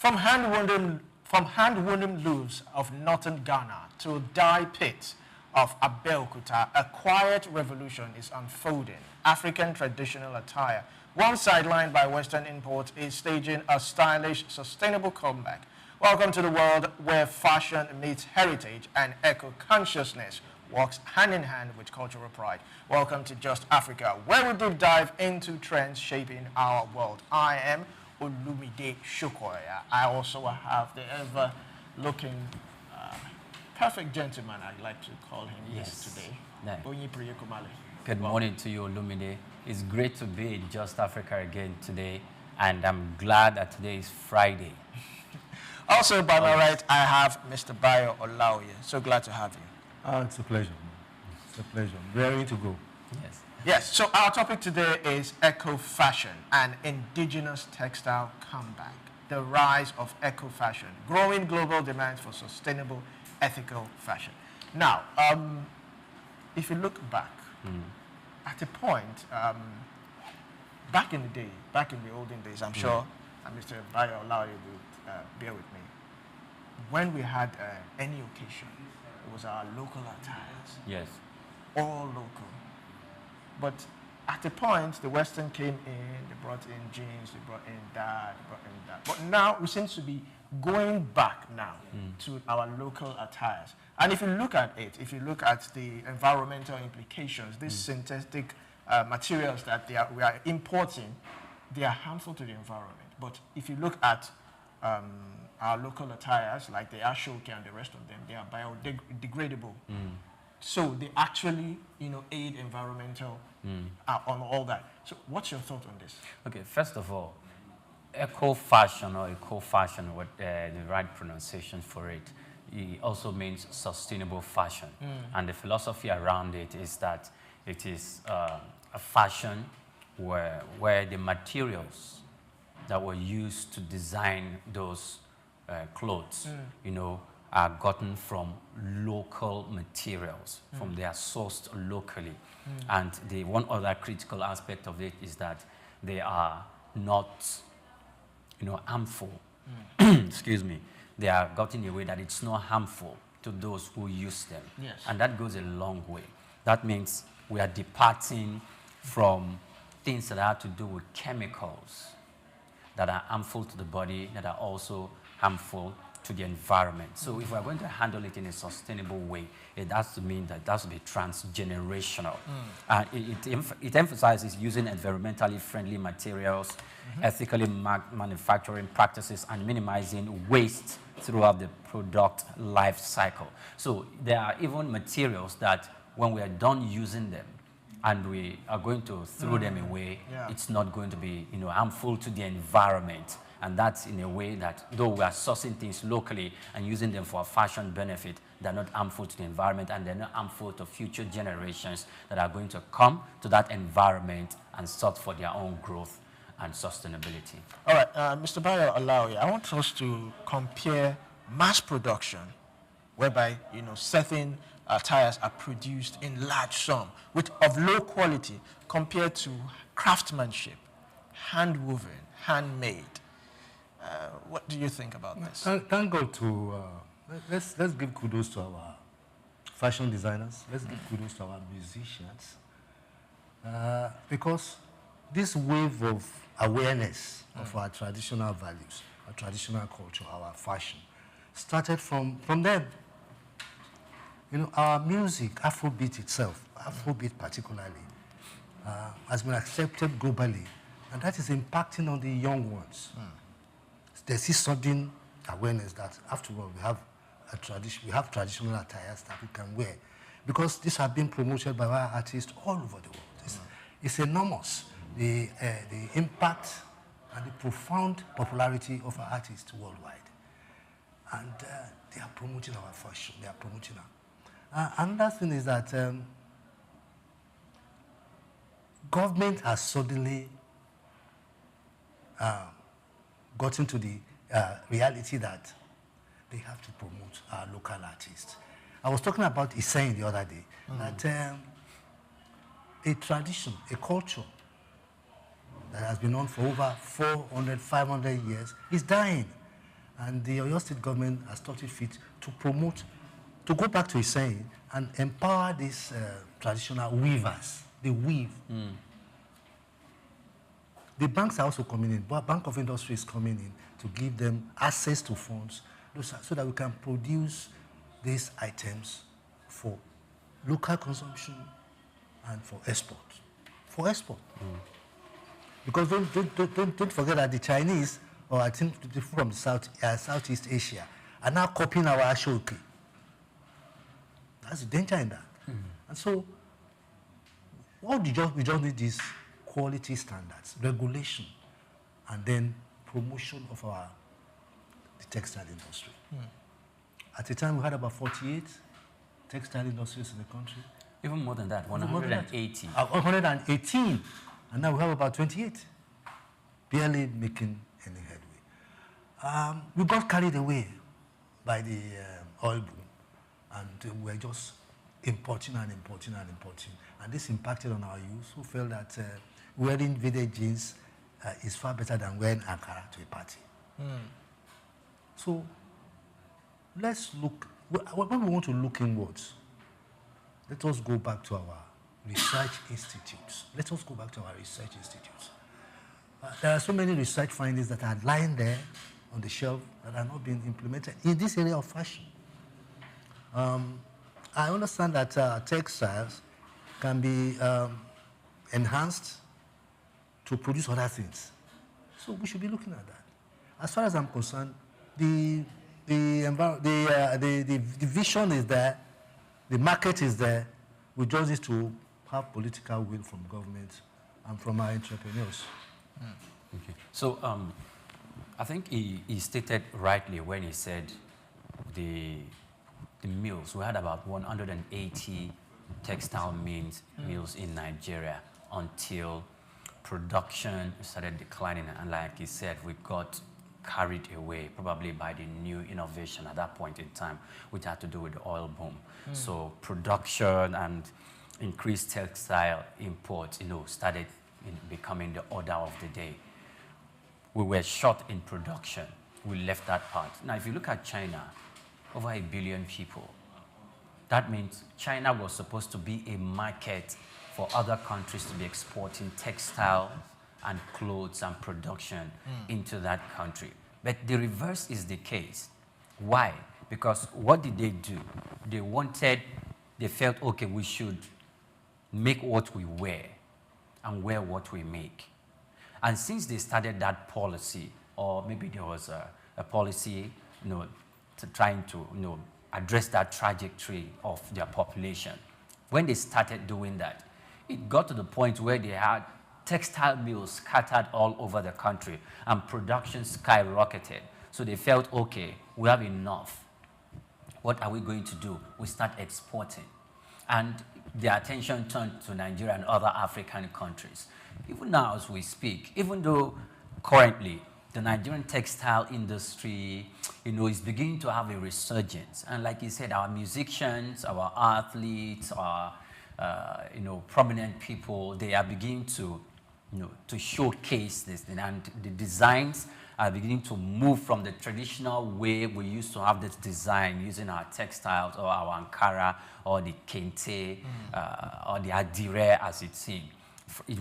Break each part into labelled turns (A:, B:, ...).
A: From hand-woven looms of northern Ghana to dye pits of Abeokuta, a quiet revolution is unfolding. African traditional attire, once sidelined by Western imports, is staging a stylish, sustainable comeback. Welcome to the world where fashion meets heritage and eco-consciousness walks hand in hand with cultural pride. Welcome to Just Africa, where we deep dive into trends shaping our world. I am Olumide Shokoya. I also have the ever-looking perfect gentleman, I'd like to call him today.
B: Good morning to you, Olumide. It's great to be in Just Africa again today, and I'm glad that today is Friday.
A: Also, by my right, I have Mr. Bayo Olaoye. So glad to have you.
C: It's a pleasure. It's a pleasure. Ready to go.
B: Yes.
A: Yes, so our topic today is eco-fashion and indigenous textile comeback. The rise of eco-fashion, growing global demand for sustainable, ethical fashion. Now, if you look back, at a point, back in the day, back in the olden days, I'm sure Mr. Bayo Olaoye would bear with me. When we had any occasion, it was our local attires.
B: Yes.
A: All local. But at a point, the Western came in, they brought in jeans, they brought in that, they brought in that. But now we seem to be going back now to our local attires. And if you look at it, if you look at the environmental implications, these synthetic materials that we are importing, they are harmful to the environment. But if you look at our local attires, like the Ashoke and the rest of them, they are biodegradable. So they actually, aid environmental on all that. So what's your thought on this?
B: Okay, first of all, eco-fashion or eco-fashion, what the right pronunciation for it, it also means sustainable fashion. And the philosophy around it is that it is a fashion where the materials that were used to design those clothes, are gotten from local materials, they are sourced locally. And the one other critical aspect of it is that they are not, harmful. Excuse me. They are gotten in a way that it's not harmful to those who use them.
A: Yes.
B: And that goes a long way. That means we are departing from things that have to do with chemicals that are harmful to the body, that are also harmful to the environment. So if we're going to handle it in a sustainable way, it has to mean that it has to be transgenerational. It emphasizes using environmentally friendly materials, ethically manufacturing practices, and minimizing waste throughout the product life cycle. So there are even materials that when we are done using them and we are going to throw them away, it's not going to be harmful to the environment. And that's in a way that, though we are sourcing things locally and using them for a fashion benefit, they're not harmful to the environment and they're not harmful to future generations that are going to come to that environment and sort for their own growth and sustainability.
A: All right, Mr. Bayo Olaoye, I want us to compare mass production, whereby certain tires are produced in large sum of low quality, compared to craftsmanship, hand-woven, handmade. What do you think about this?
C: Thank God to let's give kudos to our fashion designers. Let's give kudos to our musicians, because this wave of awareness of our traditional values, our traditional culture, our fashion, started from them. Our music, Afrobeat itself, Afrobeat particularly, has been accepted globally, and that is impacting on the young ones. There's this sudden awareness that, after all, we have traditional attires that we can wear, because these have been promoted by our artists all over the world. It's enormous, the impact and the profound popularity of our artists worldwide. And they are promoting our fashion, they are promoting our... another thing is that government has suddenly gotten to the reality that they have to promote our local artists. I was talking about Isain the other day, that a tradition, a culture that has been on for over 400, 500 years is dying. And the Oyo State government has thought it fit to promote, to go back to his saying, and empower these traditional weavers. They weave. The banks are also coming in. Bank of Industry is coming in to give them access to funds so that we can produce these items for local consumption and for export. For export. Because don't forget that the Chinese, or I think the people from Southeast Asia, are now copying our ashoki. That's the danger in that. And so, we just need these quality standards, regulation, and then promotion of the textile industry. At the time, we had about 48 textile industries in the country.
B: Even more than that, 180.
C: 118. And now we have about 28, barely making any headway. We got carried away by the oil boom, and we're just importing and importing and importing. And this impacted on our youth, who felt that wearing village jeans is far better than wearing Ankara to a party. So let's look, when we want to look inwards, let us go back to our research institutes. Let us go back to our research institutes. There are so many research findings that are lying there on the shelf that are not being implemented in this area of fashion. I understand that textiles can be enhanced to produce other things. So we should be looking at that. As far as I'm concerned, the vision is there, the market is there. We just need to have political will from government and from our entrepreneurs.
B: Okay. So I think he stated rightly when he said the mills. We had about 180 textile mills in Nigeria until production started declining. And like he said, we got carried away probably by the new innovation at that point in time, which had to do with the oil boom. So production and increased textile imports, started becoming the order of the day. We were short in production. We left that part. Now, if you look at China, over 1 billion people, that means China was supposed to be a market for other countries to be exporting textile and clothes and production into that country. But the reverse is the case. Why? Because what did they do? They felt, okay, we should make what we wear and wear what we make. And since they started that policy, or maybe there was a policy, trying to, address that trajectory of their population, when they started doing that, it got to the point where they had textile mills scattered all over the country and production skyrocketed. So they felt, okay, we have enough. What are we going to do? We start exporting. And their attention turned to Nigeria and other African countries. Even now as we speak, even though currently the Nigerian textile industry, is beginning to have a resurgence. And like you said, our musicians, our athletes, our, prominent people, they are beginning to, to showcase this thing. And the designs are beginning to move from the traditional way we used to have this design using our textiles or our Ankara or the Kente or the Attire as it's seen.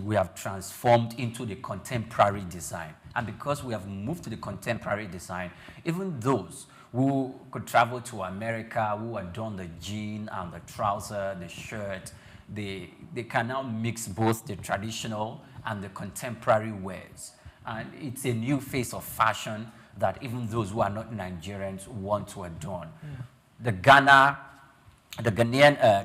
B: We have transformed into the contemporary design. And because we have moved to the contemporary design, even those who could travel to America, who adorn the jean and the trouser, the shirt, they can now mix both the traditional and the contemporary wears. And it's a new face of fashion that even those who are not Nigerians want to adorn. The Ghanaian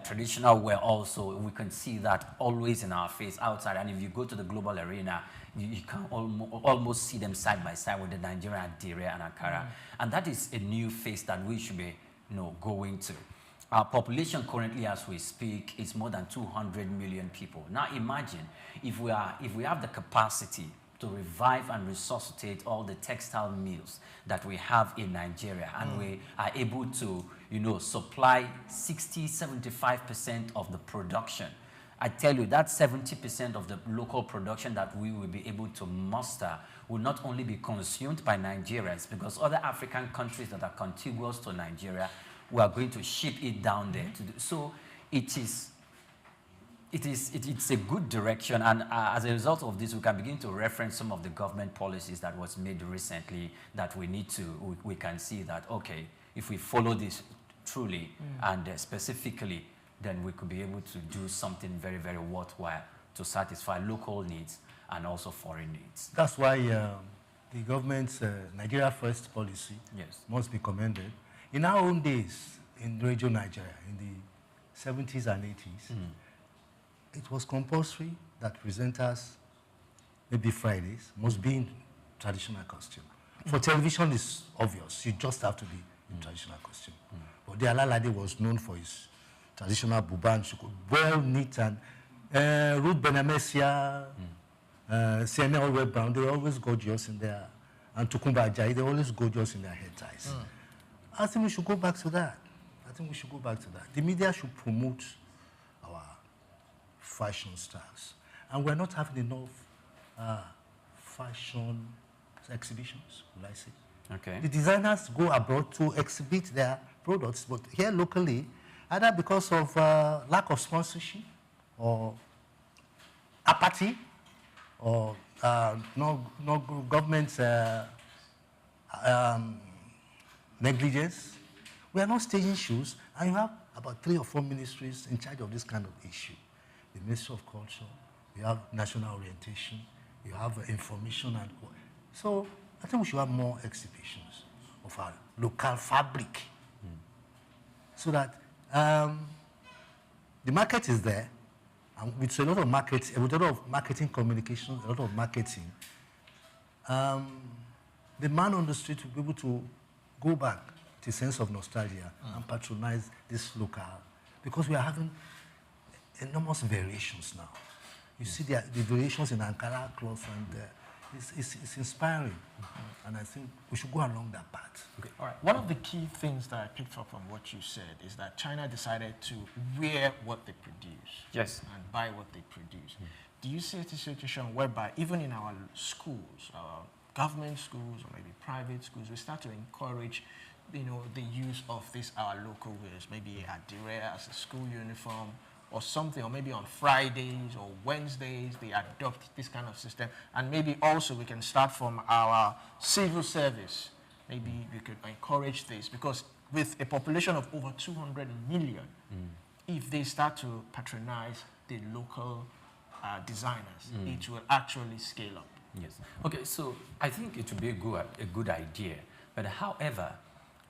B: traditional wear also, we can see that always in our face outside. And if you go to the global arena, you can almost see them side by side with the Nigerian Attire and Ankara. And that is a new face that we should be going to. Our population currently, as we speak, is more than 200 million people. Now imagine if we have the capacity to revive and resuscitate all the textile mills that we have in Nigeria, and we are able to, supply 60-75% of the production, I tell you, that 70% of the local production that we will be able to muster will not only be consumed by Nigerians, because other African countries that are contiguous to Nigeria, we are going to ship it down there. To do. So it's a good direction, and as a result of this, we can begin to reference some of the government policies that was made recently that we can see that, okay, if we follow this truly and specifically, then we could be able to do something very, very worthwhile to satisfy local needs and also foreign needs.
C: That's why the government's Nigeria First policy must be commended. In our own days in Radio Nigeria, in the 70s and 80s, it was compulsory that presenters, maybe Fridays, must be in traditional costume. For television, it's obvious. You just have to be in traditional costume. But the Alalade was known for his traditional buban, well knit, and Ruth Benamesia, Sienna Alway Brown, they're always gorgeous in their, and Tukumba Ajayi, they're always gorgeous in their head ties. I think we should go back to that. The media should promote our fashion styles. And we're not having enough fashion exhibitions, will I say.
B: Okay.
C: The designers go abroad to exhibit their products, but here locally, either because of lack of sponsorship or apathy or no government negligence, we are not staging shows, and you have about 3 or 4 ministries in charge of this kind of issue. The Ministry of Culture, you have National Orientation, you have information, and so I think we should have more exhibitions of our local fabric, so that the market is there, and with a lot of marketing communication, a lot of marketing, the man on the street will be able to go back to a sense of nostalgia and patronize this local, because we are having enormous variations now. You see the variations in Ankara cloth, and it's inspiring, and I think we should go along that path.
A: Okay. All right. One of the key things that I picked up from what you said is that China decided to wear what they produce, and buy what they produce. Do you see a situation whereby even in our schools, our government schools or maybe private schools, we start to encourage, the use of our local wares, maybe Attire as a school uniform or something, or maybe on Fridays or Wednesdays they adopt this kind of system, and maybe also we can start from our civil service. Maybe we could encourage this, because with a population of over 200 million, if they start to patronize the local designers, it will actually scale up.
B: Yes. Okay, so I think it would be a good idea, but however,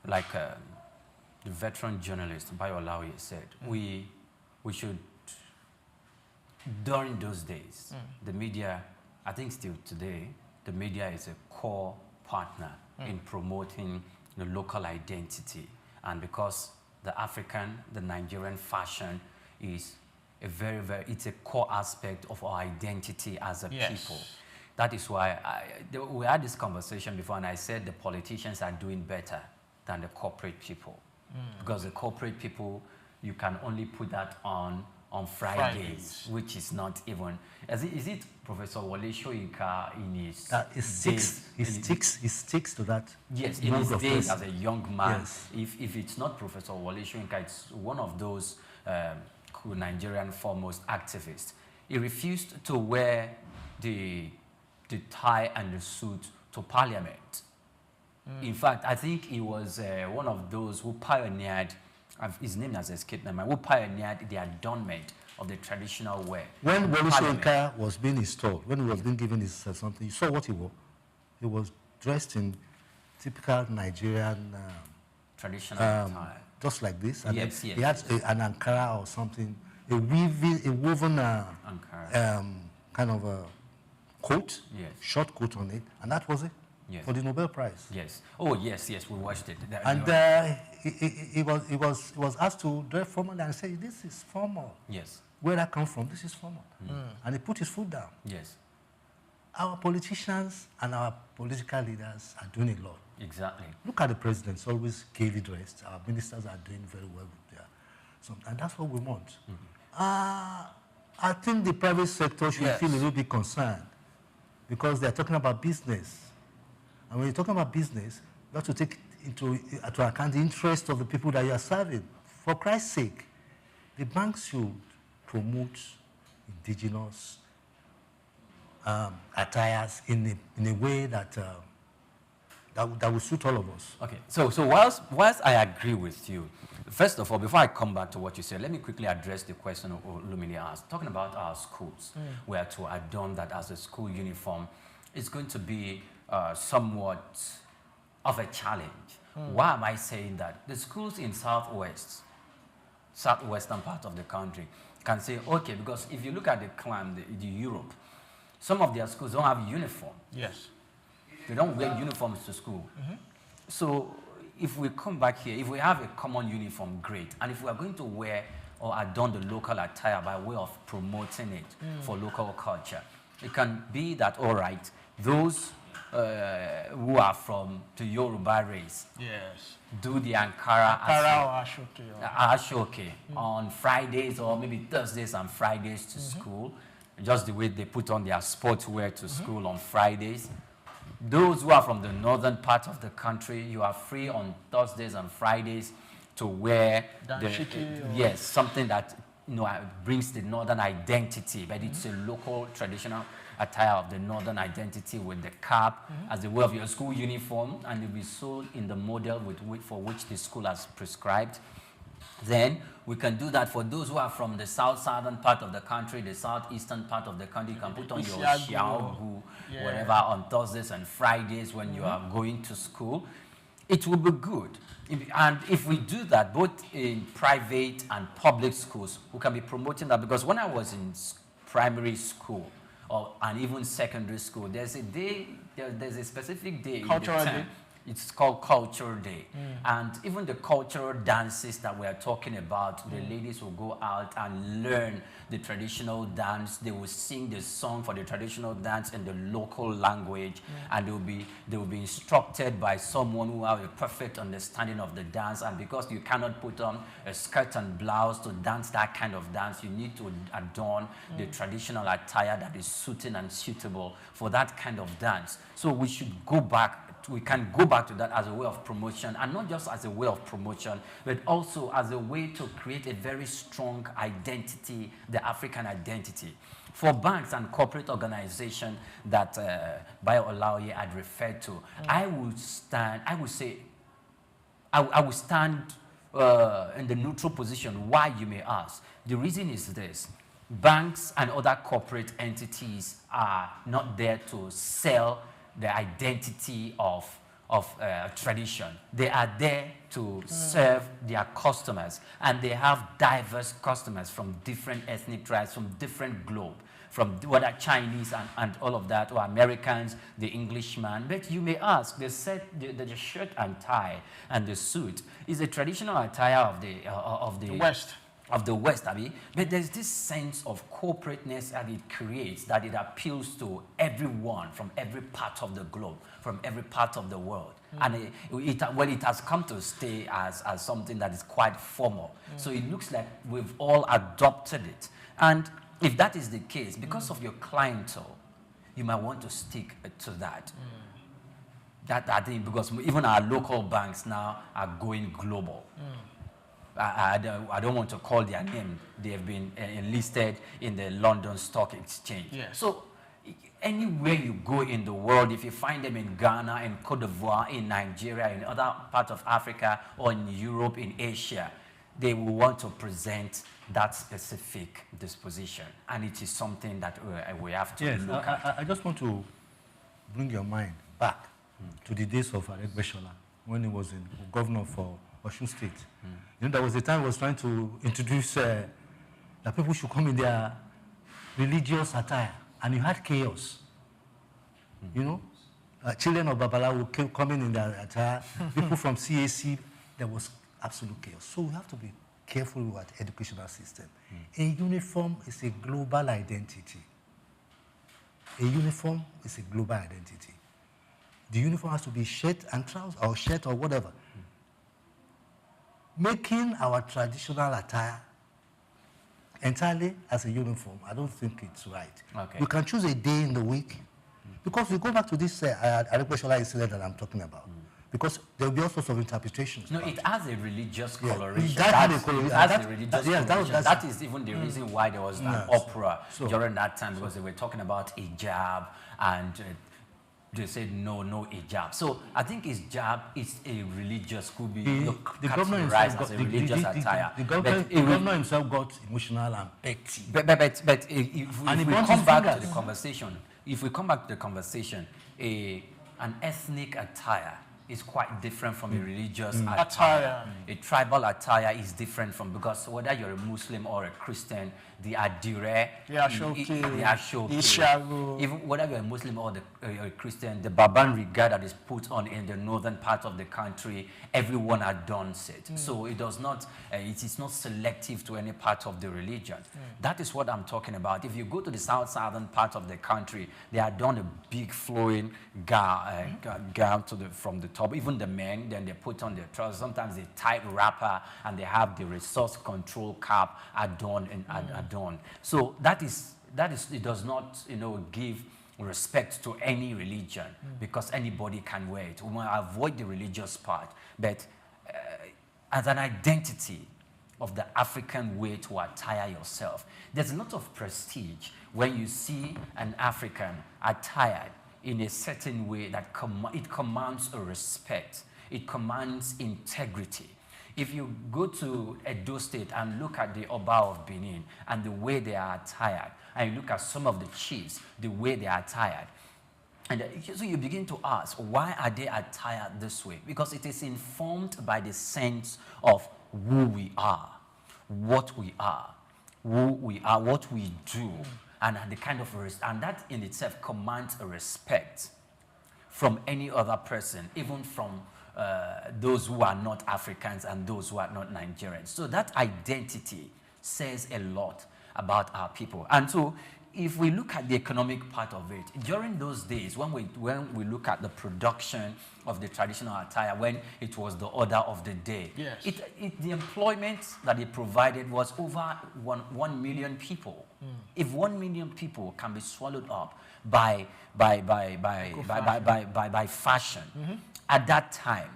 B: like the veteran journalist Bayo Lawi said, we should, during those days, the media, I think still today, the media is a core partner in promoting the local identity. And because the Nigerian fashion is it's a core aspect of our identity as a people. That is why we had this conversation before, and I said the politicians are doing better than the corporate people. Because the corporate people, you can only put that on Fridays, which is not even. Is it Professor Wole Soyinka in his days?
C: He sticks to that.
B: Yes, in his days as a young man. Yes. If it's not Professor Wole Soyinka, it's one of those Nigerian foremost activists. He refused to wear the tie and the suit to Parliament. In fact, I think he was one of those who pioneered. His name has escaped my mind. Who pioneered the adornment of the traditional wear.
C: When Wole Soyinka was being installed, when he was being given his something, you saw what he wore. He was dressed in typical Nigerian
B: traditional attire,
C: just like this. And
B: yes.
C: He had an Ankara or something, a woven kind of a coat, short coat on it, and that was it. For the Nobel Prize.
B: Yes. Oh, yes, we watched it.
C: And he was asked to dress formally and say, "This is formal."
B: Yes.
C: Where I come from, this is formal. And he put his foot down.
B: Yes.
C: Our politicians and our political leaders are doing a lot.
B: Exactly.
C: Look at the presidents, always gaily dressed. Our ministers are doing very well with their, and that's what we want. I think the private sector should
A: Yes.
C: feel a little bit concerned because they're talking about business. And when you're talking about business, you have to take into to account the interest of the people that you are serving. For Christ's sake, the banks should promote indigenous attires in a way that that will suit all of us.
B: Okay, so whilst I agree with you, first of all, before I come back to what you said, let me quickly address the question Lumini asked. Talking about our schools, where to adorn that as a school uniform is going to be somewhat of a challenge. Why am I saying that? The schools in southwestern part of the country can say, okay, because if you look at the climate, the Europe, some of their schools don't have uniform.
A: Yes.
B: They don't wear uniforms to school. So if we come back here, if we have a common uniform, great. And if we are going to wear or adorn the local attire by way of promoting it for local culture, it can be that, all right, those who are from the Yoruba race
A: Yes.
B: do the Ankara
A: Ankara or
B: Ashoke on Fridays or maybe Thursdays and Fridays to school, just the way they put on their sportswear to school on Fridays. Those who are from the northern part of the country, you are free on Thursdays and Fridays to wear yes, something that brings the northern identity, but it's a local traditional attire of the northern identity with the cap as a way of your school uniform, and it will be sold in the model for which the school has prescribed. Then we can do that for those who are from the southern part of the country, the southeastern part of the country. You can put on your xiaogu, whatever, on Thursdays and Fridays when you are going to school. It will be good. And if we do that, both in private and public schools, we can be promoting that. Because when I was in primary school, and even secondary school, there's a day, there's a specific day.
A: Cultural Day?
B: It's called Cultural Day. And even the cultural dances that we're talking about, the ladies will go out and learn the traditional dance. They will sing the song for the traditional dance in the local language. And they will be instructed by someone who has a perfect understanding of the dance. And because you cannot put on a skirt and blouse to dance that kind of dance, you need to adorn the traditional attire that is suiting and suitable for that kind of dance. So we should go back. We can go back to that as a way of promotion, and not just as a way of promotion, but also as a way to create a very strong identity, the African identity. For banks and corporate organizations that Bayo Olaoye had referred to, I would stand in the neutral position. Why, you may ask? The reason is this. Banks and other corporate entities are not there to sell the identity of tradition. They are there to serve their customers, and they have diverse customers from different ethnic tribes, from different globe, from whether Chinese and all of that, or Americans, the Englishman. But you may ask, the shirt and tie and the suit is a traditional attire of the
A: West.
B: Of the West, I mean, but there's this sense of corporateness that it creates, that it appeals to everyone from every part of the globe, from every part of the world. And it has come to stay as something that is quite formal. So it looks like we've all adopted it. And if that is the case, because of your clientele, you might want to stick to that. That I think, because even our local banks now are going global. I don't want to call their name. They have been enlisted in the London Stock Exchange.
A: Yes.
B: So anywhere you go in the world, if you find them in Ghana, in Cote d'Ivoire, in Nigeria, in other parts of Africa, or in Europe, in Asia, they will want to present that specific disposition. And it is something that we have to look at.
C: I just want to bring your mind back to the days of Aregbesola, when he was governor for Osun State. You know, there was a time he was trying to introduce that people should come in their religious attire, and you had chaos. You know, children of Babalawo coming in their attire, people from CAC, there was absolute chaos. So we have to be careful with our educational system. A uniform is a global identity. A uniform is a global identity. The uniform has to be shirt and trousers, or shirt or whatever. Making our traditional attire entirely as a uniform, I don't think it's right.
B: Okay.
C: You can choose a day in the week, because we go back to this Adequeshola incident that I'm talking about, because there will be all sorts of interpretations.
B: No, it has a religious
C: Yeah,
B: coloration.
C: that had a
B: It
C: coloration.
B: has
C: That-
B: a religious
C: that- yeah, that-
B: coloration.
C: that's-
B: That is even the reason why there was an
C: Yes.
B: opera
C: So-
B: during that time, because they were talking about hijab, and they said no hijab. So I think hijab is a religious, could be
C: The governor himself
B: categorized
C: got,
B: as a religious attire.
C: the
B: But
C: governor himself got emotional and petty.
B: But if
C: he
B: we
C: burnt
B: come
C: his
B: back to
C: fingers.
B: the conversation, an ethnic attire is quite different from a religious attire. A tribal attire is different from, because whether you're a Muslim or a Christian, the Attire,
A: The Ashoke,
B: the Ashoke,
A: Ishagu.
B: even whether you're a Muslim or a Christian, the Baban Riga that is put on in the northern part of the country, everyone adorns it. So it does not, it is not selective to any part of the religion. That is what I'm talking about. If you go to the southern part of the country, they adorn a big flowing gown from the top. Even the men, then they put on their trousers. Sometimes a tight wrapper, and they have the resource control cap adorned. So that is it does not give respect to any religion, because anybody can wear it. We want to avoid the religious part, but as an identity of the African way to attire yourself, there's a lot of prestige when you see an African attired in a certain way that it commands a respect. It commands integrity. If you go to Edo State and look at the Oba of Benin and the way they are attired, and you look at some of the chiefs, the way they are attired, and so you begin to ask, why are they attired this way? Because it is informed by the sense of who we are, what we are, what we do, and the kind of and that in itself commands a respect from any other person, even from those who are not Africans and those who are not Nigerians. So that identity says a lot about our people. And so if we look at the economic part of it, during those days, when we look at the production of the traditional attire, when it was the order of the day,
A: yes,
B: the employment that it provided was over 1 million people. If 1 million people can be swallowed up by fashion, at that time,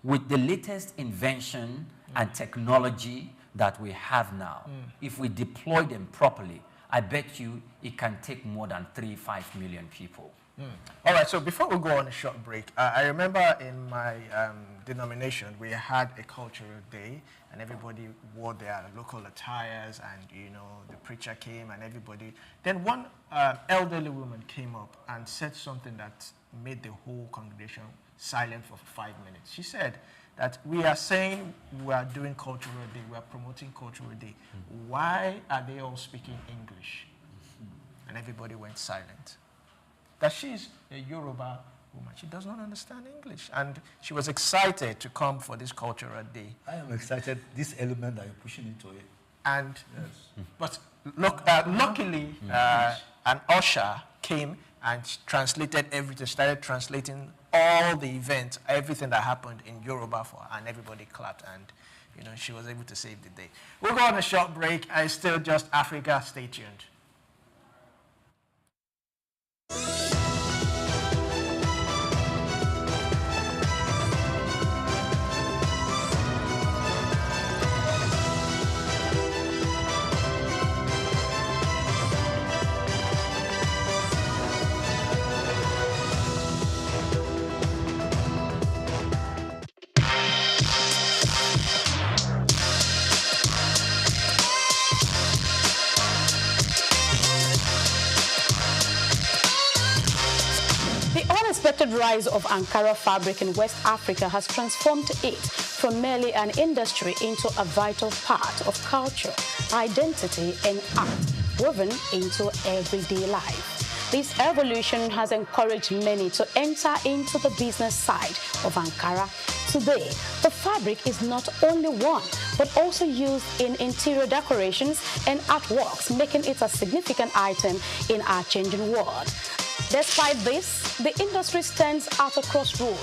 B: with the latest invention and technology that we have now, if we deploy them properly, I bet you it can take more than 3-5 million people.
A: All right, so before we go on a short break, I remember in my denomination, we had a cultural day, and everybody wore their local attires, and the preacher came and everybody. Then one elderly woman came up and said something that made the whole congregation silent for 5 minutes. She said that we are saying we are doing cultural day, we are promoting cultural day. Why are they all speaking English? And everybody went silent. That she's a Yoruba woman. She does not understand English. And she was excited to come for this cultural day.
C: I am excited, this element that you're pushing into it.
A: And,
C: Yes.
A: but look, luckily, an usher came and translated everything, started translating all the events, everything that happened in Yoruba for her, and everybody clapped, and she was able to save the day. We'll go on a short break. It's still just Africa. Stay tuned.
D: The rise of Ankara fabric in West Africa has transformed it from merely an industry into a vital part of culture, identity, and art woven into everyday life. This evolution has encouraged many to enter into the business side of Ankara. Today, the fabric is not only worn, but also used in interior decorations and artworks, making it a significant item in our changing world. Despite this, the industry stands at a crossroad,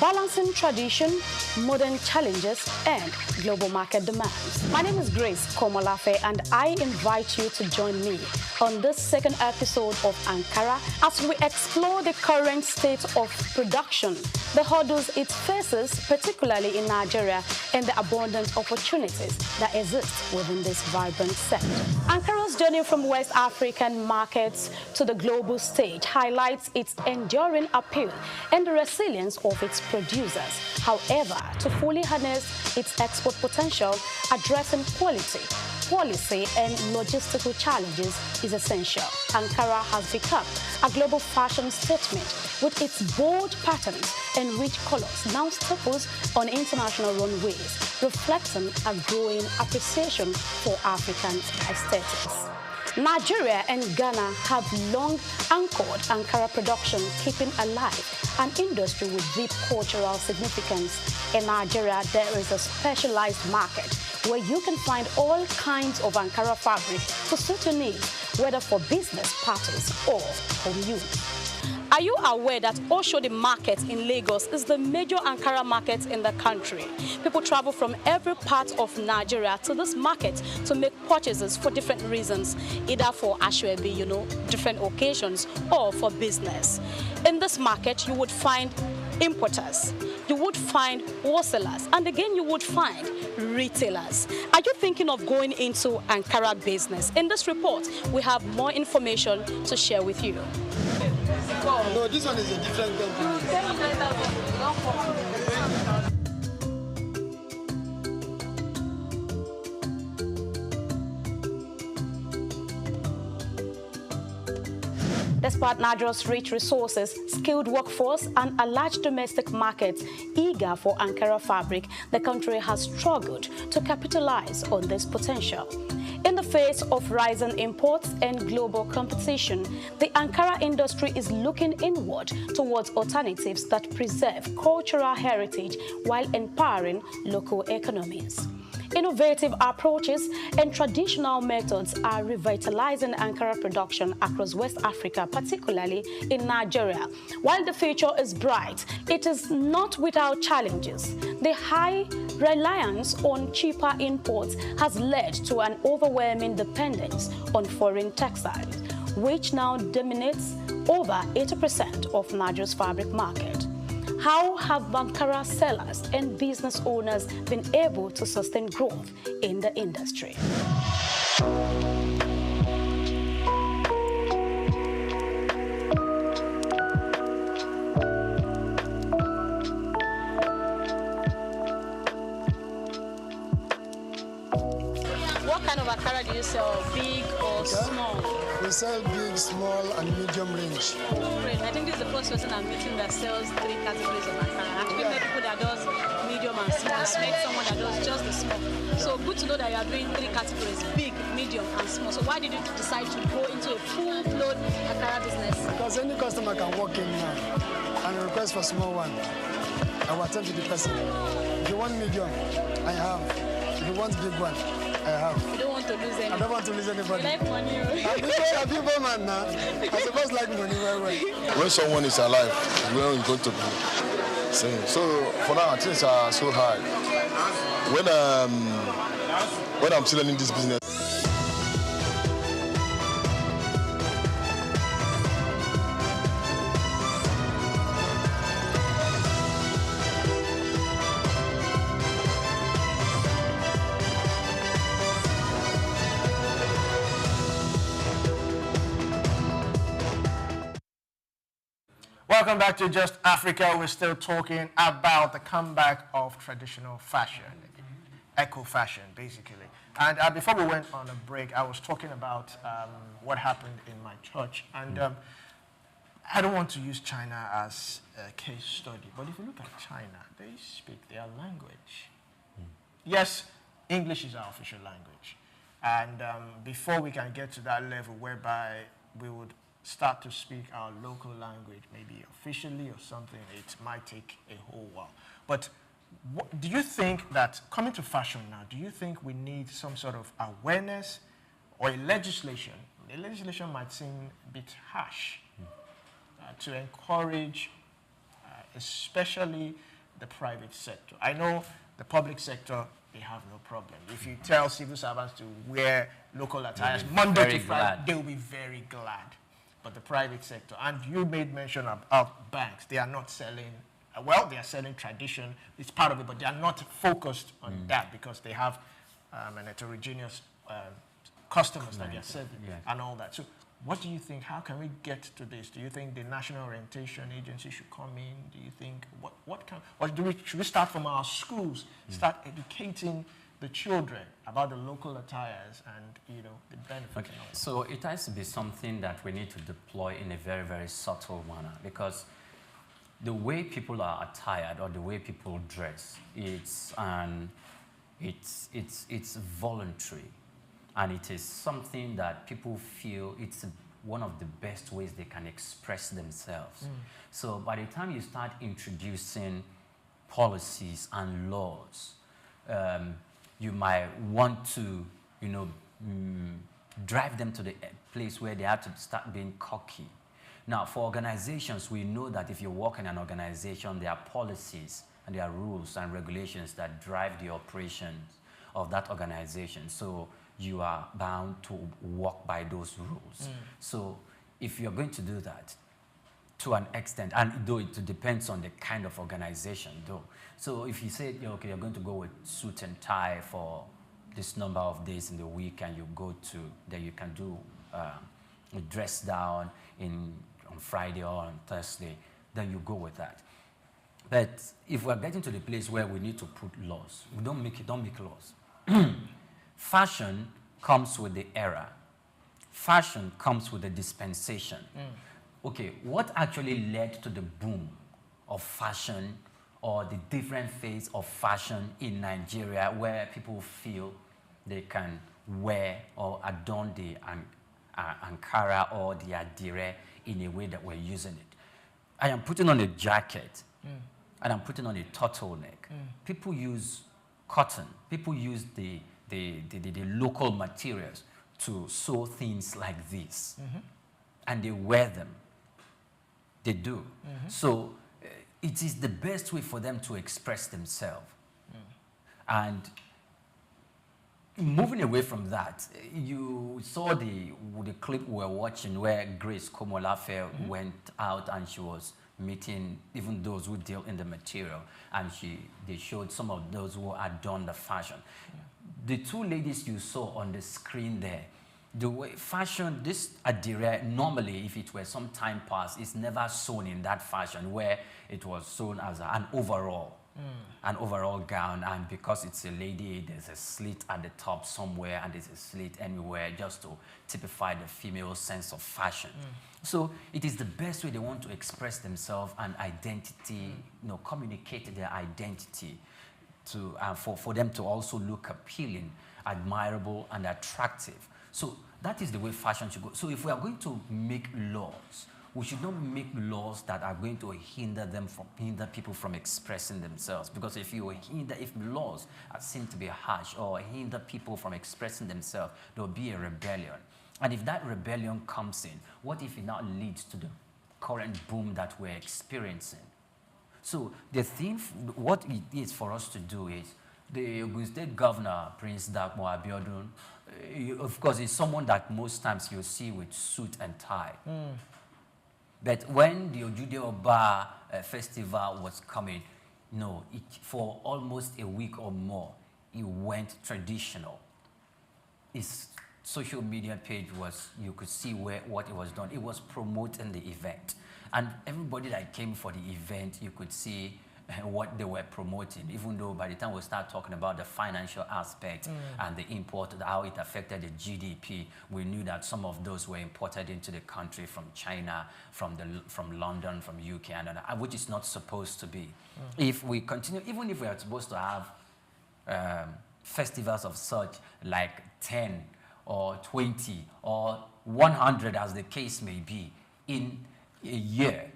D: balancing tradition, modern challenges, and global market demands. My name is Grace Komolafe, and I invite you to join me on this second episode of Ankara as we explore the current state of production, the hurdles it faces, particularly in Nigeria, and the abundant opportunities that exist within this vibrant sector. Ankara's journey from West African markets to the global stage highlights its enduring appeal and the resilience of its producers. However, to fully harness its export potential, addressing quality, policy, and logistical challenges is essential. Ankara has become a global fashion statement with its bold patterns and rich colors now staples on international runways, reflecting a growing appreciation for African aesthetics. Nigeria and Ghana have long anchored Ankara production, keeping alive an industry with deep cultural significance. In Nigeria, there is a specialized market where you can find all kinds of Ankara fabric to suit your needs, whether for business parties or home use. Are you aware that Oshodi Market in Lagos is the major Ankara market in the country? People travel from every part of Nigeria to this market to make purchases for different reasons, either for ashwebi, different occasions, or for business. In this market, you would find importers, you would find wholesalers, and again you would find retailers. Are you thinking of going into Ankara business? In this report, we have more information to share with you.
E: No, this one is a different company.
D: Despite Nigeria's rich resources, skilled workforce, and a large domestic market eager for Ankara fabric, the country has struggled to capitalize on this potential. In the face of rising imports and global competition, the Ankara industry is looking inward towards alternatives that preserve cultural heritage while empowering local economies. Innovative approaches and traditional methods are revitalizing Ankara production across West Africa, particularly in Nigeria. While the future is bright, it is not without challenges. The high reliance on cheaper imports has led to an overwhelming dependence on foreign textiles, which now dominates over 80% of Nigeria's fabric market. How have Ankara sellers and business owners been able to sustain growth in the industry? What kind of Ankara do you sell, big or small?
E: We sell big, small, and medium range.
D: Great. I think this is the first person I'm meeting that sells three categories of Ankara. I actually met people that does medium and small. I met someone that does just the small. So good to know that you are doing three categories, big, medium, and small. So why did you decide to go into a full-blown Ankara business?
E: Because any customer can walk in now and request for small one. I will attend to the person. If you want medium, I have. If you want big one, I have.
D: You don't want to lose anyone.
E: I don't want to lose anybody.
D: You like money.
E: I'm people man now. I suppose like money very well.
F: When someone is alive, where is going to be saying? So for now, things are so high. When I'm still in this business.
A: Welcome back to Just Africa. We're still talking about the comeback of traditional fashion, eco-fashion, basically. And before we went on a break, I was talking about what happened in my church. And I don't want to use China as a case study, but if you look at China, they speak their language. Yes, English is our official language. And before we can get to that level whereby we would start to speak our local language, maybe officially or something, it might take a whole while. But do you think that, coming to fashion now, do you think we need some sort of awareness or a legislation? The legislation might seem a bit harsh, to encourage especially the private sector? I know the public sector, they have no problem. If you tell civil servants to wear local attires Monday to Friday, they will be very glad. But the private sector, and you made mention about banks, they are not selling, well, they are selling tradition, it's part of it, but they are not focused on that because they have an heterogeneous customers that they are serving and all that. So what do you think? How can we get to this? Do you think the National Orientation Agency should come in? Do you think, should we start from our schools, start educating the children about the local attires and, you know, the benefits?
B: Okay. So it has to be something that we need to deploy in a very, very subtle manner, because the way people are attired or the way people dress, it's voluntary, and it is something that people feel it's one of the best ways they can express themselves. So by the time you start introducing policies and laws, you might want to, you know, drive them to the place where they have to start being cocky. Now, for organizations, we know that if you work in an organization, there are policies and there are rules and regulations that drive the operations of that organization. So you are bound to walk by those rules. So if you're going to do that, to an extent, and though it depends on the kind of organization, though. So if you say, okay, you're going to go with suit and tie for this number of days in the week, and you go to, then you can do dress down on Friday or on Thursday, then you go with that. But if we're getting to the place where we need to put laws, we don't make laws. Fashion comes with the era. Fashion comes with the dispensation. Okay, what actually led to the boom of fashion or the different phase of fashion in Nigeria where people feel they can wear or adorn the Ankara or the Attire in a way that we're using it? I am putting on a jacket and I'm putting on a turtleneck. People use cotton. People use the local materials to sew things like this. And they wear them. They do. So it is the best way for them to express themselves. And moving away from that, you saw the clip we were watching where Grace Komolafe went out and she was meeting even those who deal in the material, and they showed some of those who had done the fashion. The two ladies you saw on the screen there, the way fashion, this Attire, normally if it were some time past, it's never sewn in that fashion where it was sewn as an overall gown, and because it's a lady, there's a slit at the top somewhere and there's a slit anywhere just to typify the female sense of fashion. So it is the best way they want to express themselves and identity, you know, communicate their identity to for them to also look appealing, admirable, and attractive. So that is the way fashion should go. So if we are going to make laws, we should not make laws that are going to hinder people from expressing themselves. Because if laws seem to be harsh or hinder people from expressing themselves, there will be a rebellion. And if that rebellion comes in, what if it now leads to the current boom that we're experiencing? So the thing, what it is for us to do is, the Ogun State Governor, Prince Dakmo Abiodun, of course, is someone that most times you'll see with suit and tie. But when the Ojude Oba festival was coming, no, for almost a week or more, it went traditional. His social media page was, you could see what it was done. It was promoting the event. And everybody that came for the event, you could see what they were promoting, even though by the time we start talking about the financial aspect and the import, how it affected the GDP, we knew that some of those were imported into the country from China, from London, from UK, and which is not supposed to be. If we continue, even if we are supposed to have festivals of such like 10 or 20 or 100 as the case may be in a year,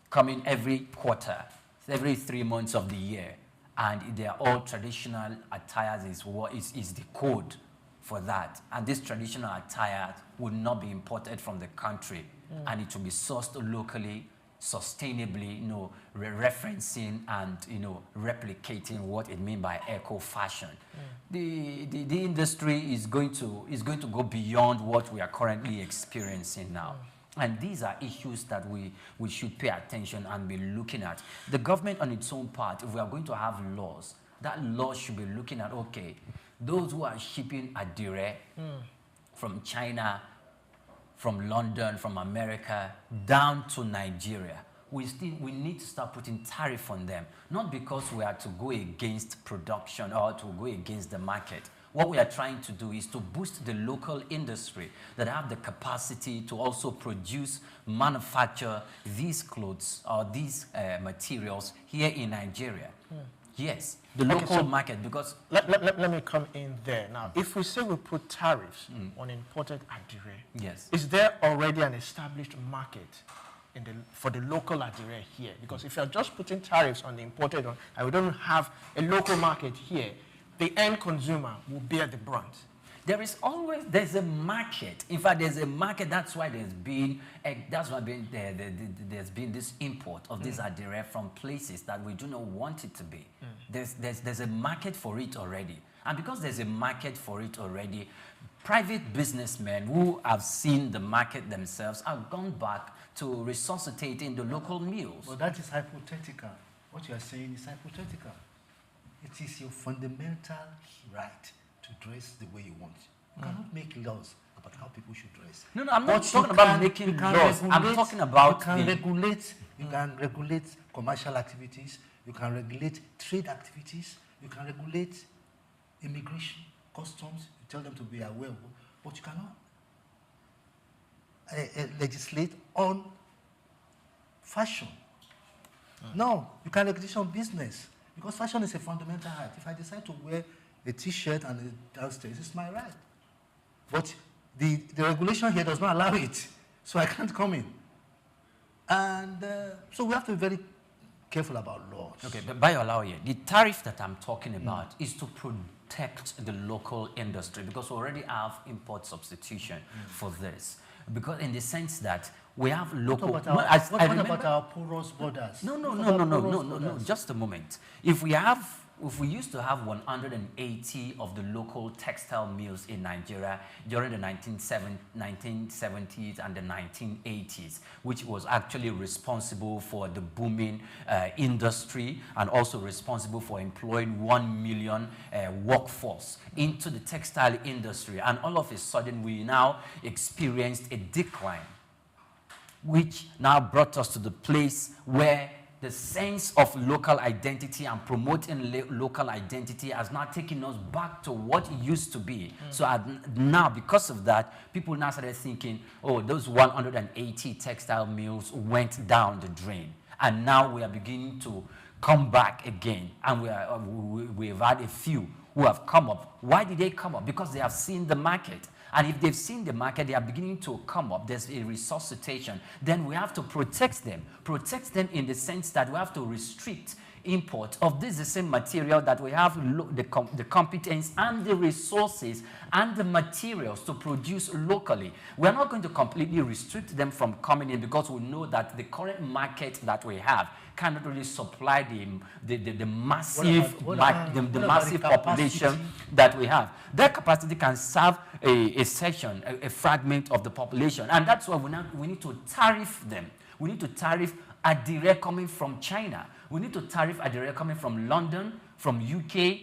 B: coming every quarter, every 3 months of the year, and they are all traditional attires is the code for that. And this traditional attire would not be imported from the country and it will be sourced locally, sustainably, referencing and replicating what it means by eco fashion. The industry is going to go beyond what we are currently experiencing now. And these are issues that we should pay attention and be looking at. The government on its own part, if we are going to have laws, that law should be looking at, okay, those who are shipping Attire from China, from London, from America, down to Nigeria, we need to start putting tariff on them, not because we are to go against production or to go against the market. What we are trying to do is to boost the local industry that have the capacity to also produce, manufacture these clothes or these materials here in Nigeria. Yes, the local market, because...
A: Let me come in there. Now, if we say we put tariffs on imported Attire,
B: yes,
A: is there already an established market for the local Attire here? Because if you're just putting tariffs on the imported one, and we don't have a local market here, the end consumer will bear the brunt.
B: There's a market. In fact, there's a market. That's why there's been this import of this Attire from places that we do not want it to be. There's a market for it already. And because there's a market for it already, private businessmen who have seen the market themselves have gone back to resuscitating the local mills.
C: But that is hypothetical. What you are saying is hypothetical. It is your fundamental right to dress the way you want. You cannot make laws about how people should dress.
B: No, I'm not talking about making laws. I'm talking about...
C: You can regulate commercial activities. You can regulate trade activities. You can regulate immigration, customs. You tell them to be aware of, but you cannot legislate on fashion. No, you can legislate on business. Because fashion is a fundamental right. If I decide to wear a T-shirt and a downstairs, it's my right. But the regulation here does not allow it, so I can't come in. And so we have to be very careful about laws.
B: Okay, but by allow here, the tariff that I'm talking about is to protect the local industry, because we already have import substitution for this. Because in the sense that we have local...
C: What about our porous borders?
B: No, just a moment. If we used to have 180 of the local textile mills in Nigeria during the 1970s and the 1980s, which was actually responsible for the booming industry and also responsible for employing 1 million workforce into the textile industry, and all of a sudden we now experienced a decline, which now brought us to the place where the sense of local identity and promoting local identity has now taken us back to what it used to be. So now, because of that, people now started thinking, oh, those 180 textile mills went down the drain. And now we are beginning to come back again. And we've had a few who have come up. Why did they come up? Because they have seen the market. And if they've seen the market, they are beginning to come up. There's a resuscitation. Then we have to protect them. Protect them in the sense that we have to restrict import of the same material that we have the competence and the resources and the materials to produce locally. We are not going to completely restrict them from coming in, because we know that the current market that we have cannot really supply the massive massive population that we have. That capacity can serve a section, a fragment of the population, and that's why we need to tariff them. We need to tariff Attire coming from China. We need to tariff Attire coming from London, from UK,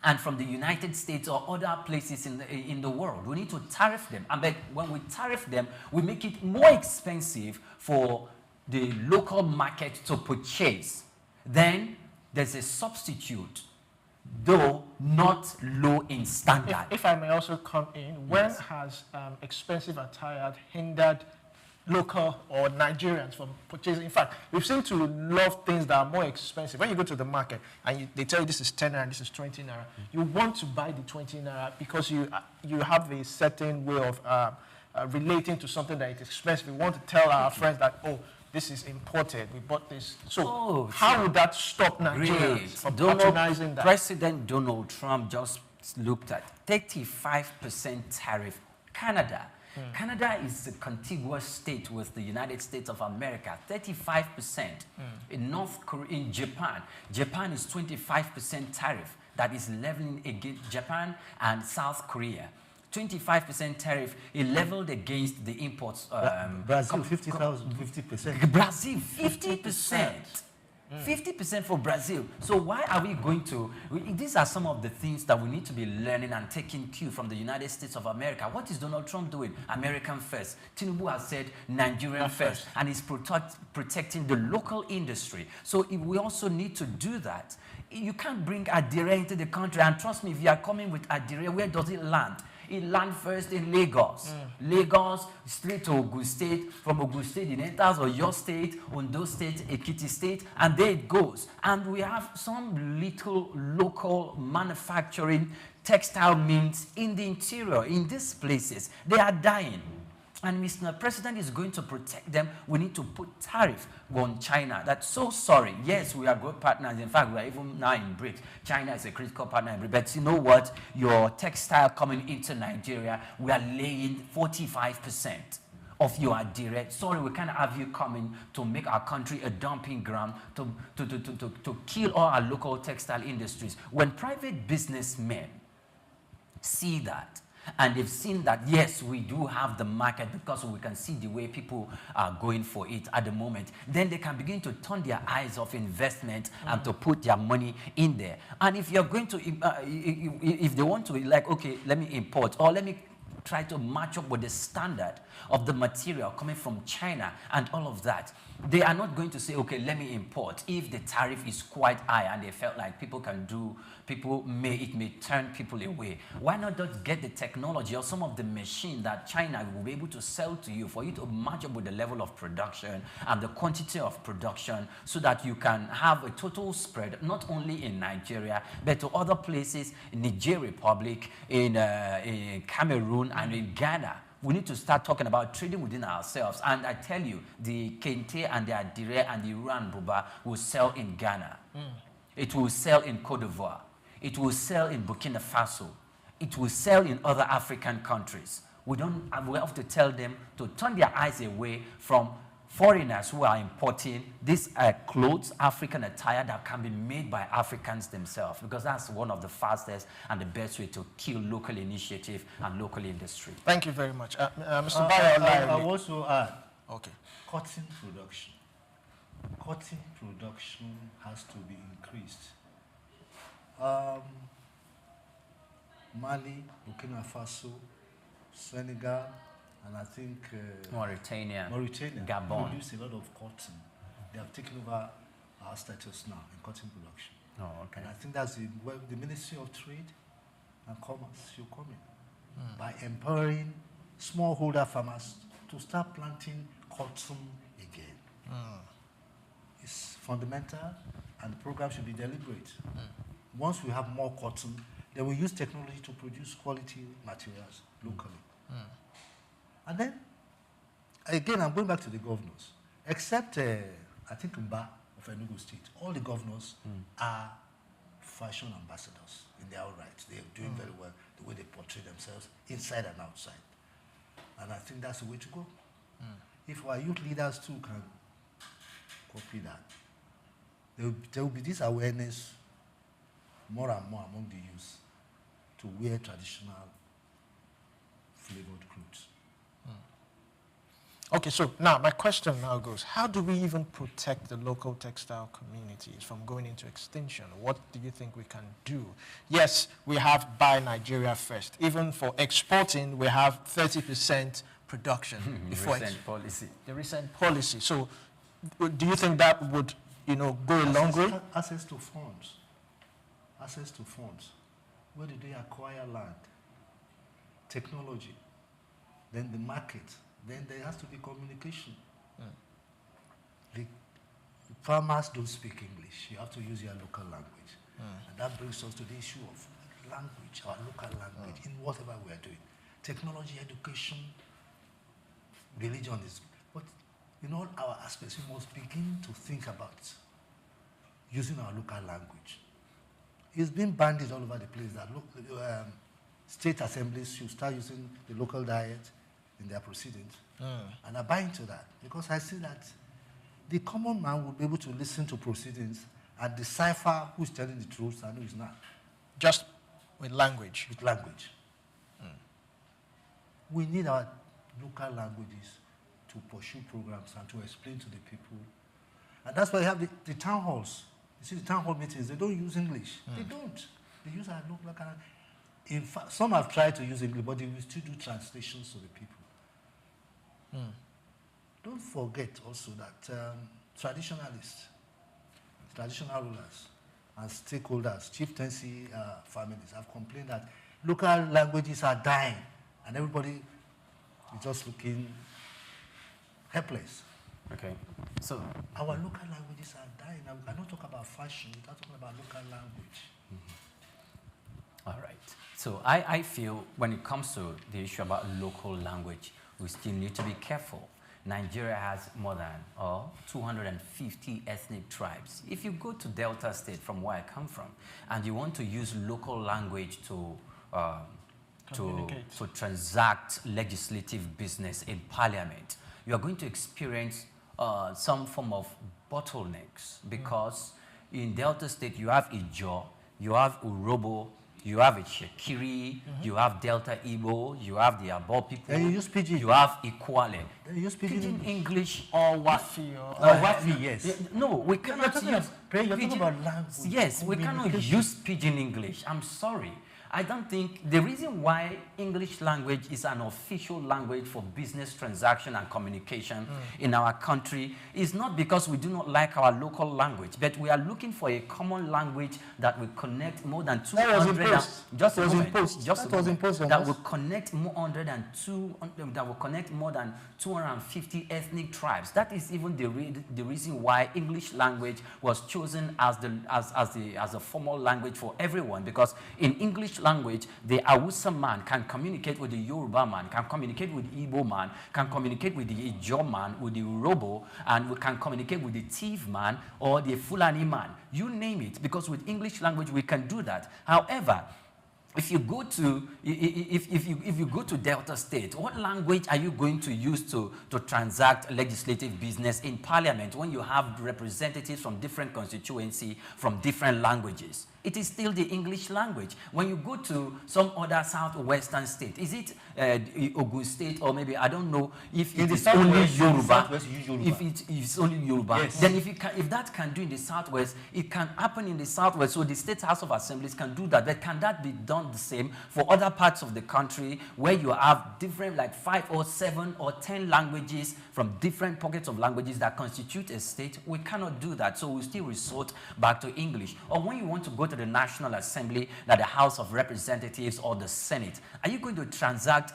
B: and from the United States or other places in the world. We need to tariff them. And when we tariff them, we make it more expensive for the local market to purchase. Then there's a substitute, though not low in standard.
A: If I may also come in, when has expensive attire hindered local or Nigerians from purchasing? In fact, we've seen to love things that are more expensive. When you go to the market and they tell you this is 10 naira and this is 20 naira, you want to buy the 20 naira because you have a certain way of relating to something that is expensive. We want to tell our friends that, oh, this is imported, we bought this. So how would that stop Nigerians from patronizing that?
B: President Donald Trump just looked at 35% tariff. Canada, Canada is a contiguous state with the United States of America, 35%. In Japan is 25% tariff that is leveling against Japan and South Korea. 25% tariff is leveled against the imports.
C: Brazil, 50%.
B: Brazil, 50%. 50% for Brazil. So why are we going to... These are some of the things that we need to be learning and taking cue from the United States of America. What is Donald Trump doing? American first. Tinubu has said Nigerian first. And he's protecting the local industry. So if we also need to do that. You can't bring Attire into the country. And trust me, if you are coming with Attire, where does it land? It lands first in Lagos. Lagos, straight to Ogun State. From Ogun State, it enters Oyo State, Ondo State, Ekiti State, and there it goes. And we have some little local manufacturing textile mills in the interior, in these places. They are dying. And Mr. President is going to protect them. We need to put tariff on China. That's so sorry. Yes, we are good partners. In fact, we are even now in BRICS. China is a critical partner in BRICS. But you know what? Your textile coming into Nigeria, we are laying 45% of your Attire. Sorry, we can't have you coming to make our country a dumping ground to kill all our local textile industries. When private businessmen see that, and they've seen that, yes, we do have the market because we can see the way people are going for it at the moment. Then they can begin to turn their eyes off investment and to put their money in there. And if you're going to, if they want to, like, okay, let me import or let me try to match up with the standard of the material coming from China and all of that, they are not going to say, okay, let me import if the tariff is quite high and they felt like it may turn people away. Why not just get the technology or some of the machine that China will be able to sell to you for you to match up with the level of production and the quantity of production so that you can have a total spread, not only in Nigeria, but to other places, in Niger Republic, in Cameroon, and in Ghana. We need to start talking about trading within ourselves. And I tell you, the Kente and the Attire and the Iran Buba will sell in Ghana. It will sell in Cote d'Ivoire. It will sell in Burkina Faso. It will sell in other African countries. We have to tell them to turn their eyes away from foreigners who are importing these clothes, African attire that can be made by Africans themselves, because that's one of the fastest and the best way to kill local initiative and local industry.
A: Thank you very much. Mr. Bayo,
C: I also add,
A: okay,
C: cotton production. Cotton production has to be increased. Mali, Burkina Faso, Senegal, and I think
B: Mauritania,
C: Gabon produce a lot of cotton. They have taken over our status now in cotton production.
B: Oh, okay.
C: And I think that's where the Ministry of Trade and Commerce should come in by empowering smallholder farmers to start planting cotton again. It's fundamental, and the program should be deliberate. Once we have more cotton, then we use technology to produce quality materials locally. And then, again, I'm going back to the governors. Except, I think, Mba of Enugu State, all the governors are fashion ambassadors in their own right. They're doing very well the way they portray themselves inside and outside. And I think that's the way to go. If our youth leaders too can copy that, there will be this awareness more and more among the youth to wear traditional flavored clothes.
A: Okay, so now my question now goes, how do we even protect the local textile communities from going into extinction? What do you think we can do? Yes, we have Buy Nigeria First. Even for exporting, we have 30% production. The recent policy. So do you think that would, go a long way?
C: Access to funds. Access to funds. Where do they acquire land? Technology. Then the market. Then there has to be communication. The farmers don't speak English. You have to use your local language. And that brings us to the issue of language, our local language, in whatever we are doing. Technology, education, religion is... But in all our aspects, we must begin to think about using our local language. It's been bandied all over the place that state assemblies should start using the local diet. in their proceedings. And I buy into that because I see that the common man will be able to listen to proceedings and decipher who's telling the truth and who is not.
A: Just with language.
C: With language. We need our local languages to pursue programs and to explain to the people. And that's why you have the town halls. You see the town hall meetings, they don't use English. They don't. They use our local language. In fact, some have tried to use English, but they will still do translations to the people. Don't forget also that traditionalists, traditional rulers, and stakeholders, chieftaincy families have complained that local languages are dying, and everybody is just looking helpless.
B: Okay. So
C: our local languages are dying. Now, we cannot talk about fashion without talking about local language.
B: All right. So I feel when it comes to the issue about local language, we still need to be careful. Nigeria has more than 250 ethnic tribes. If you go to Delta State, from where I come from, and you want to use local language to transact legislative business in parliament, you are going to experience some form of bottlenecks, because in Delta State you have Ijaw, you have Urobo, you have a Shekiri, you have Delta Igbo, you have the Abo people.
C: And you use Pidgin.
B: You have Equale.
C: You use Pidgin
B: English.
A: Or Wafi.
C: Wafi, yes.
B: No, we cannot use
C: you're talking about language.
B: Yes, we cannot use Pidgin English. I'm sorry. I don't think the reason why English language is an official language for business transaction and communication in our country is not because we do not like our local language, but we are looking for a common language that will connect more than 200. Just a moment. That will connect that will connect more than 250 ethnic tribes. That is even the reason why English language was chosen as a formal language for everyone, because in English language, the Hausa man can communicate with the Yoruba man, can communicate with the Igbo man, can communicate with the Ijaw man, with the Urobo, and we can communicate with the Tiv man or the Fulani man. You name it, because with English language we can do that. However, if you go to Delta State, what language are you going to use to transact legislative business in parliament when you have representatives from different constituency, from different languages? It is still the English language. When you go to some other southwestern state, is it Ogun State, or maybe, I don't know, if it is only Yoruba, if it's only Yoruba, yes. Then if that can do in the southwest, it can happen in the southwest, so the State House of Assemblies can do that. But can that be done the same for other parts of the country where you have different, like 5 or 7 or 10 languages from different pockets of languages that constitute a state? We cannot do that, so we still resort back to English. Or when you want to go to the National Assembly, like the House of Representatives or the Senate, are you going to transact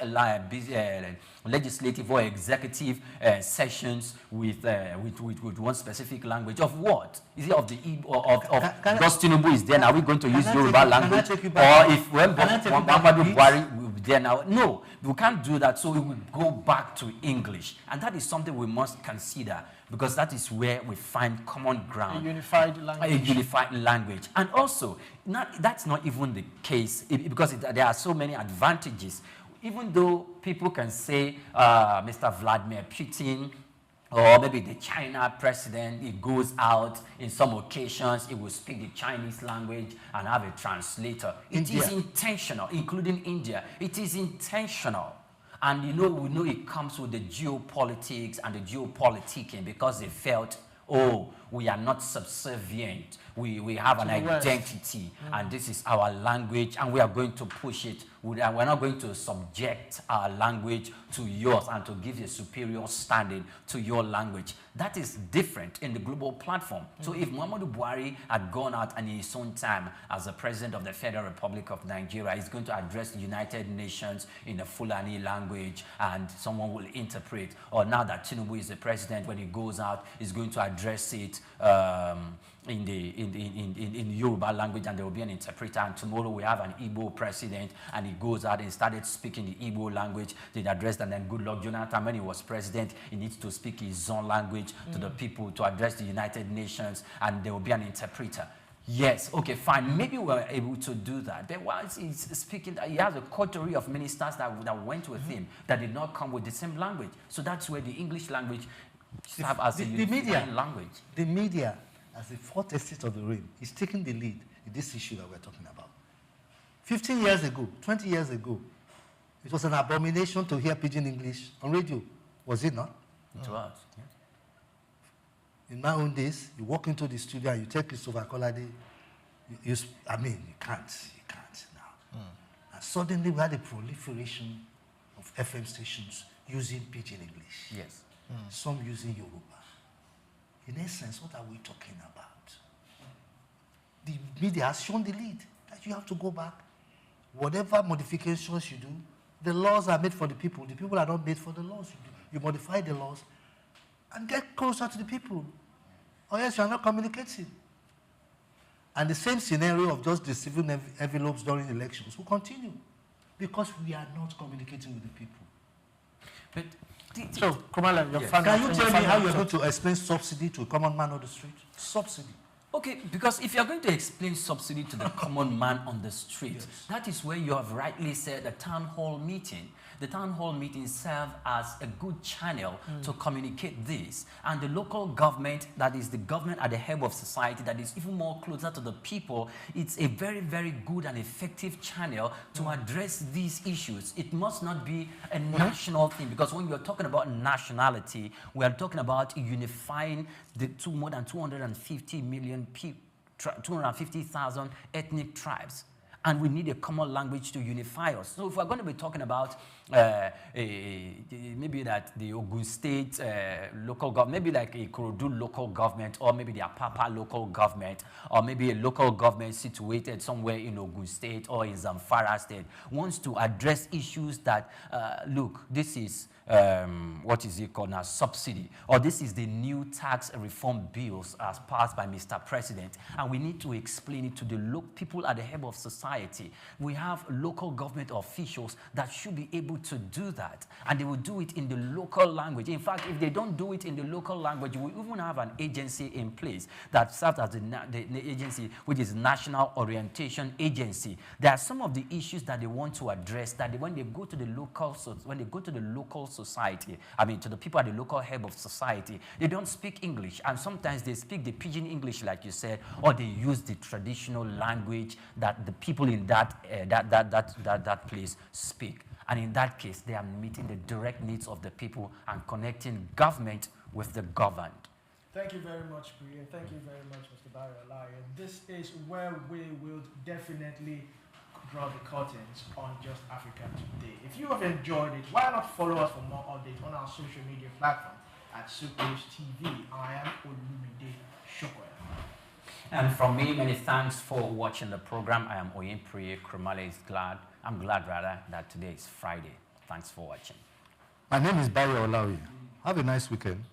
B: legislative or executive sessions with one specific language? Of what? Is it of the Igbo, of Tinubu is there now? Are we going to use Yoruba language? Or if when Muhammadu Buhari will be there now? No, we can't do that, so we will go back to English. And that is something we must consider, because that is where we find common ground.
A: A unified language.
B: A unified language. And also, that's not even the case, because there are so many advantages. Even though people can say Mr. Vladimir Putin, or maybe the China president, he goes out in some occasions, he will speak the Chinese language and have a translator. It is intentional, including India. It is intentional. And we know it comes with the geopolitics and the geopoliticking, because they felt, oh, we are not subservient. We have an identity, and this is our language, and we are going to push it. We're not going to subject our language to yours and to give a superior standing to your language. That is different in the global platform. So if Muhammadu Buhari had gone out and in his own time as the president of the Federal Republic of Nigeria, he's going to address the United Nations in the Fulani language, and someone will interpret. Or now that Tinubu is the president, when he goes out, he's going to address it in Yoruba language, and there will be an interpreter. And tomorrow we have an Igbo president, and he goes out and started speaking the Igbo language. They addressed, and then Goodluck Jonathan, when he was president, he needs to speak his own language to the people to address the United Nations, and there will be an interpreter. Yes, okay, fine. Maybe we're able to do that. But once he's speaking, he has a coterie of ministers that went with him that did not come with the same language. So that's where the English language serves as a unifying language.
C: The media, as the fourth estate of the realm, is taking the lead in this issue that we're talking about. 15 years ago, 20 years ago, it was an abomination to hear pidgin English on radio, was it not?
B: It was. Yeah.
C: In my own days, you walk into the studio and you take Christopher Kolade, you can't now. And suddenly we had a proliferation of FM stations using pidgin English.
B: Yes.
C: Some using Yoruba. In essence, what are we talking about? The media has shown the lead that you have to go back. Whatever modifications you do, the laws are made for the people. The people are not made for the laws. You modify the laws and get closer to the people. Or else you are not communicating. And the same scenario of just receiving envelopes during elections will continue because we are not communicating with the people.
B: But
A: so, Kumala, your
C: can you tell me how you're going to explain subsidy to a common man on the street? Subsidy.
B: Okay, because if you're going to explain subsidy to the common man on the street,
C: Yes.
B: that is where you have rightly said the town hall meeting. The town hall meeting serves as a good channel to communicate this. And the local government, that is the government at the head of society, that is even more closer to the people, it's a very, very good and effective channel to address these issues. It must not be a national thing, because when you're talking about nationality, we are talking about unifying the more than 250 million people, 250,000 ethnic tribes. And we need a common language to unify us. So if we're going to be talking about maybe that the Ogun State local government, maybe like a Ikorodu local government, or maybe the Apapa local government, or maybe a local government situated somewhere in Ogun State or in Zamfara State, wants to address issues that, look, this is what is it called now, subsidy, or this is the new tax reform bills as passed by Mr. President, and we need to explain it to the people at the head of society. We have local government officials that should be able to do that, and they will do it in the local language. In fact, if they don't do it in the local language, we even have an agency in place that serves as the agency, which is National Orientation Agency. There are some of the issues that they want to address that when they go to the local society, I mean to the people at the local head of society, they don't speak English, and sometimes they speak the pidgin English, like you said, or they use the traditional language that the people in that place speak. And in that case, they are meeting the direct needs of the people and connecting government with the governed.
A: Thank you very much, Priya. Thank you very much, Mr. Barry Olaya. This is where we will definitely draw the curtains on Just Africa Today. If you have enjoyed it, why not follow us for more updates on our social media platform at Superage TV. I am Olumide Shokwe.
B: And from me, many thanks for watching the program. I am Oyin Priye. I'm glad that today is Friday. Thanks for watching.
C: My name is Barry Olawi. Have a nice weekend.